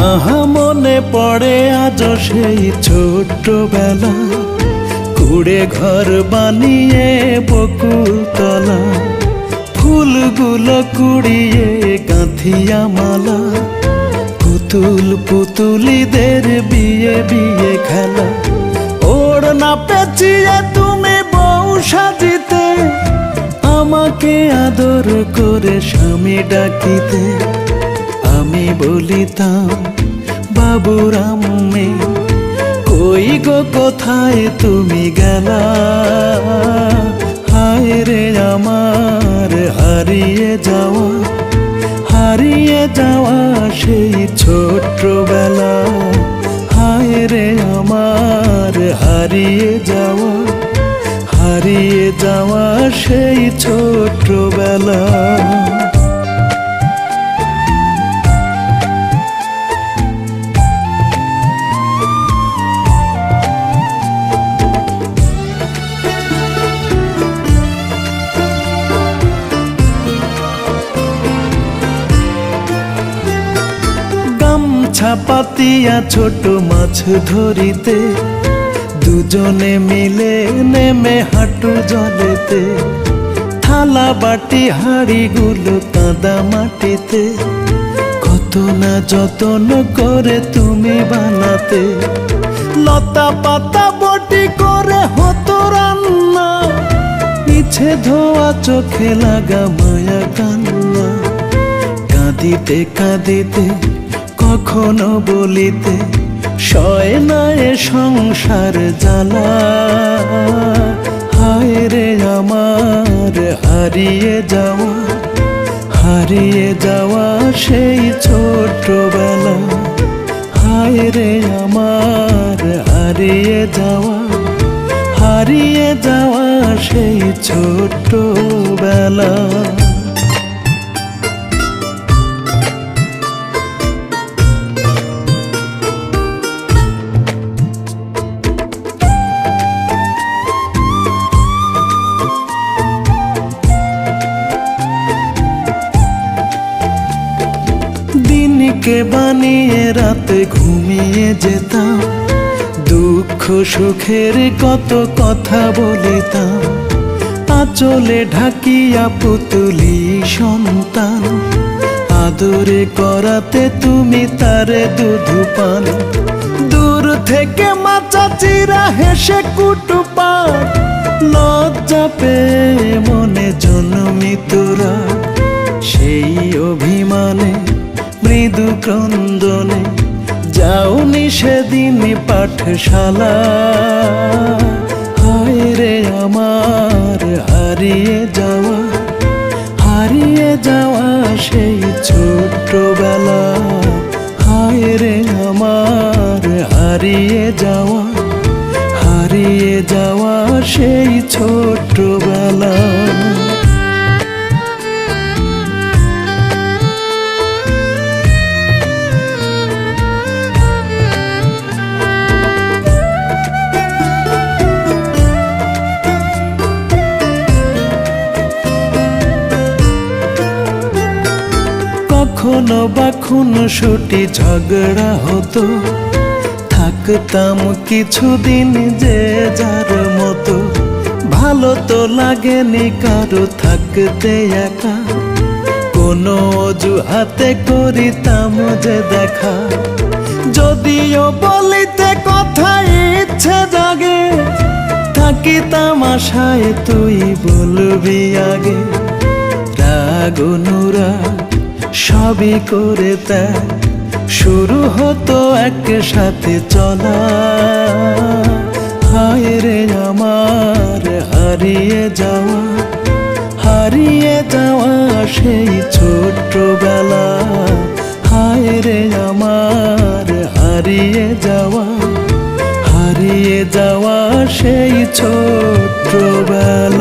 আহা মনে পড়ে আজ সেই ছোট্টবেলা, কুড়ে ঘর বানিয়ে বকুলতলা, ফুলগুলো কুড়িয়ে গাঁথিয়া মালা, পুতুল পুতুলিদের বিয়ে বিয়ে খেলা। ওড়না পেঁচিয়ে তুমি বউ সাজিতে, আমাকে আদর করে স্বামী ডাকিতে। আমি বলিতাম বাবুরাম মেয়ে, কই গো কোথায় তুমি গেলা? হায় রে আমার হারিয়ে যাওয়া সেই ছোট্টবেলা। হায় রে আমার হারিয়ে যাওয়া সেই ছোট্টবেলা। গামছা পাতিয়া ছোট মাছ ধরিতে, দুজনে মিলে নেমে হাঁটু জলেতে। থালা বাটি হাঁড়িগুলো কাদা মাটিতে, কত না যতন করে তুমি বানাতে। লতা পাতা বটি করে হতো রান্না, পিছে ধোয়া চোখে লাগা মায়া কান্না। কাঁদিতে কাঁদিতে কখনো বলিতে, সয় না এ সংসার জ্বালা। হায় রে আমার হারিয়ে যাওয়া সেই ছোট্টবেলা। হায় রে আমার হারিয়ে যাওয়া সেই ছোট্টবেলা। দিনকে বানিয়ে রাতে ঘুমিয়ে যেতাম, দুঃখ সুখের কত কথা বলিতাম। আঁচলে ঢাকিয়া পুতুলি সন্তান, আদরে করাতে তুমি তারে দুধ পান। দূর থেকে মা চাচিরা হেসে কুটুপাট, লজ্জা পেয়ে মনে জন্মিত রাগ। সেই অভিমানে মৃদু ক্রন্দনে যাওনি সেদিন পাঠশালা। হায় রে আমার হারিয়ে যাওয়া সেই ছোট্টবেলা। হায় রে আমার হারিয়ে যাওয়া সেই ছোট্টবেলা। কখনো বা খুনসুটি ঝগড়া হতো, থাকতাম কিছুদিন যে যার মতো। ভালো তো লাগেনি কারো থাকতে একা, কোনো অজুহাতে করিতাম যে দেখা। যদিও বলিতে কথা ইচ্ছে জাগে, থাকিতাম আশায় তুই বলবি আগে। রাগ অনুরাগ সবই করে ত্যাগ, শুরু হতো একসাথে চলা। হায় রে আমার হারিয়ে যাওয়া সেই ছোট্টবেলা। হায় রে আমার হারিয়ে যাওয়া সেই ছোট্টবেলা।